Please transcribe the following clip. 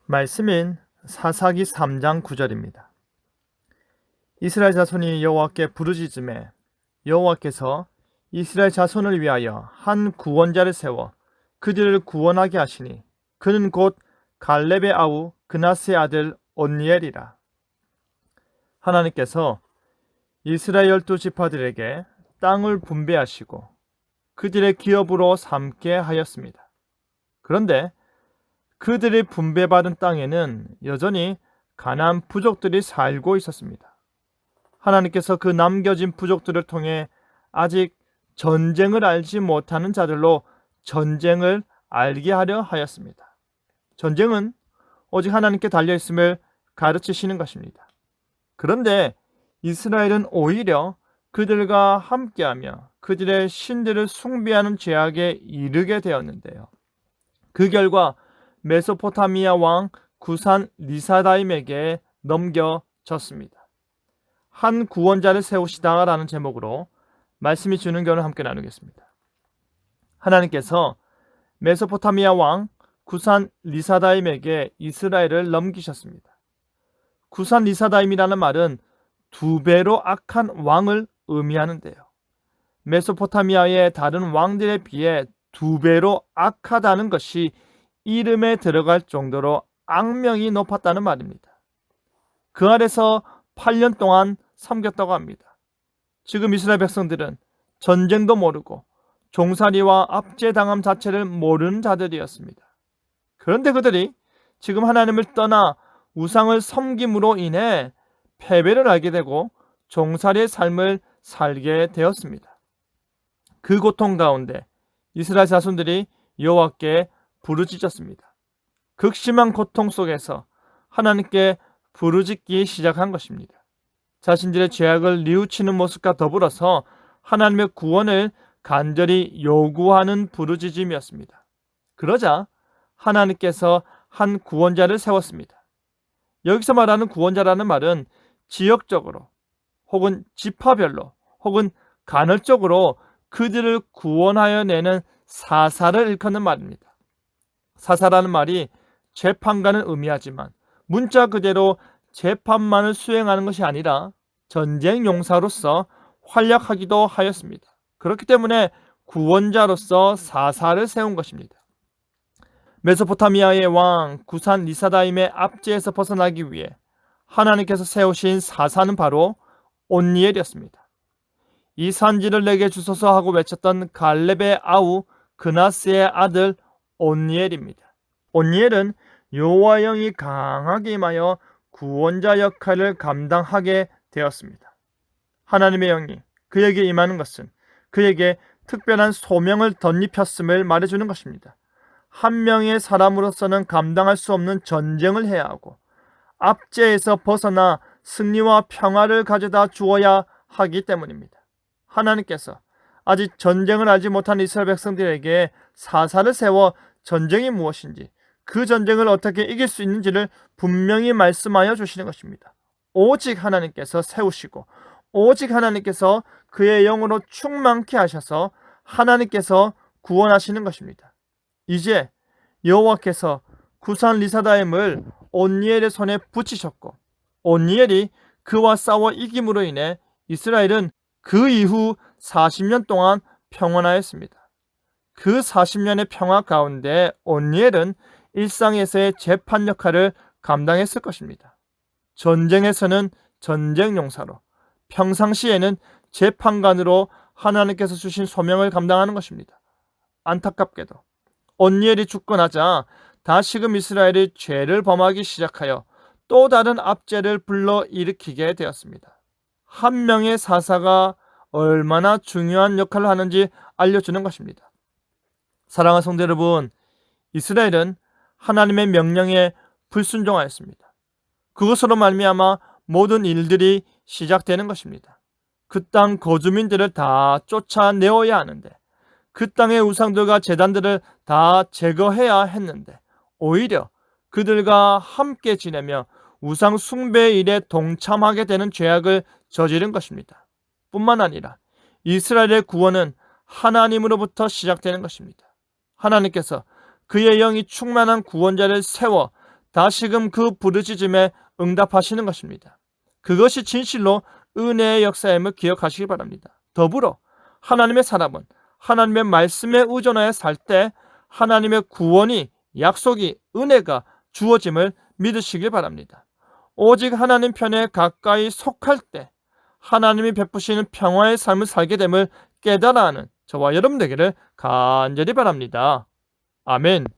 말씀인 사사기 3장 9절입니다. 이스라엘 자손이 여호와께 부르짖음에 여호와께서 이스라엘 자손을 위하여 한 구원자를 세워 그들을 구원하게 하시니 그는 곧 갈렙의 아우 그나스의 아들 온니엘이라. 하나님께서 이스라엘 12지파들에게 땅을 분배하시고 그들의 기업으로 삼게 하였습니다. 그런데 그들이 분배받은 땅에는 여전히 가나안 부족들이 살고 있었습니다. 하나님께서 그 남겨진 부족들을 통해 아직 전쟁을 알지 못하는 자들로 전쟁을 알게 하려 하였습니다. 전쟁은 오직 하나님께 달려있음을 가르치시는 것입니다. 그런데 이스라엘은 오히려 그들과 함께하며 그들의 신들을 숭배하는 죄악에 이르게 되었는데요. 그 결과 메소포타미아 왕 구산 리사다임에게 넘겨졌습니다. 한 구원자를 세우시다라는 제목으로 말씀이 주는 교훈을 함께 나누겠습니다. 하나님께서 메소포타미아 왕 구산 리사다임에게 이스라엘을 넘기셨습니다. 구산 리사다임이라는 말은 2배로 악한 왕을 의미하는데요. 메소포타미아의 다른 왕들에 비해 2배로 악하다는 것이 이름에 들어갈 정도로 악명이 높았다는 말입니다. 그 아래서 8년 동안 섬겼다고 합니다. 지금 이스라엘 백성들은 전쟁도 모르고 종살이와 압제당함 자체를 모르는 자들이었습니다. 그런데 그들이 지금 하나님을 떠나 우상을 섬김으로 인해 패배를 알게 되고 종살이의 삶을 살게 되었습니다. 그 고통 가운데 이스라엘 자손들이 여호와께 부르짖었습니다. 극심한 고통 속에서 하나님께 부르짖기 시작한 것입니다. 자신들의 죄악을 뉘우치는 모습과 더불어서 하나님의 구원을 간절히 요구하는 부르짖음이었습니다. 그러자 하나님께서 한 구원자를 세웠습니다. 여기서 말하는 구원자라는 말은 지역적으로 혹은 지파별로 혹은 간헐적으로 그들을 구원하여 내는 사사를 일컫는 말입니다. 사사라는 말이 재판관을 의미하지만 문자 그대로 재판만을 수행하는 것이 아니라 전쟁 용사로서 활약하기도 하였습니다. 그렇기 때문에 구원자로서 사사를 세운 것입니다. 메소포타미아의 왕 구산 리사다임의 압제에서 벗어나기 위해 하나님께서 세우신 사사는 바로 온니엘이었습니다. 이 산지를 내게 주소서 하고 외쳤던 갈렙의 아우 그나스의 아들 온니엘입니다. 온니엘은 여호와 영이 강하게 임하여 구원자 역할을 감당하게 되었습니다. 하나님의 영이 그에게 임하는 것은 그에게 특별한 소명을 덧입혔음을 말해주는 것입니다. 한 명의 사람으로서는 감당할 수 없는 전쟁을 해야 하고 압제에서 벗어나 승리와 평화를 가져다 주어야 하기 때문입니다. 하나님께서 아직 전쟁을 알지 못한 이스라엘 백성들에게 사사를 세워 전쟁이 무엇인지 그 전쟁을 어떻게 이길 수 있는지를 분명히 말씀하여 주시는 것입니다. 오직 하나님께서 세우시고 오직 하나님께서 그의 영으로 충만케 하셔서 하나님께서 구원하시는 것입니다. 이제 여호와께서 구산 리사다임을 온니엘의 손에 붙이셨고 온니엘이 그와 싸워 이김으로 인해 이스라엘은 그 이후 40년 동안 평안하였습니다. 그 40년의 평화 가운데 온니엘은 일상에서의 재판 역할을 감당했을 것입니다. 전쟁에서는 전쟁 용사로, 평상시에는 재판관으로 하나님께서 주신 소명을 감당하는 것입니다. 안타깝게도 온니엘이 죽고 나자 다시금 이스라엘이 죄를 범하기 시작하여 또 다른 압제를 불러일으키게 되었습니다. 한 명의 사사가 얼마나 중요한 역할을 하는지 알려주는 것입니다. 사랑하는 성도 여러분, 이스라엘은 하나님의 명령에 불순종하였습니다. 그것으로 말미암아 모든 일들이 시작되는 것입니다. 그 땅 거주민들을 다 쫓아내어야 하는데 그 땅의 우상들과 제단들을 다 제거해야 했는데 오히려 그들과 함께 지내며 우상 숭배의 일에 동참하게 되는 죄악을 저지른 것입니다. 뿐만 아니라 이스라엘의 구원은 하나님으로부터 시작되는 것입니다. 하나님께서 그의 영이 충만한 구원자를 세워 다시금 그 부르짖음에 응답하시는 것입니다. 그것이 진실로 은혜의 역사임을 기억하시기 바랍니다. 더불어 하나님의 사람은 하나님의 말씀에 의존하여 살 때 하나님의 구원이, 약속이, 은혜가 주어짐을 믿으시길 바랍니다. 오직 하나님 편에 가까이 속할 때 하나님이 베푸시는 평화의 삶을 살게 됨을 깨달아 하는 저와 여러분 되기를 간절히 바랍니다. 아멘.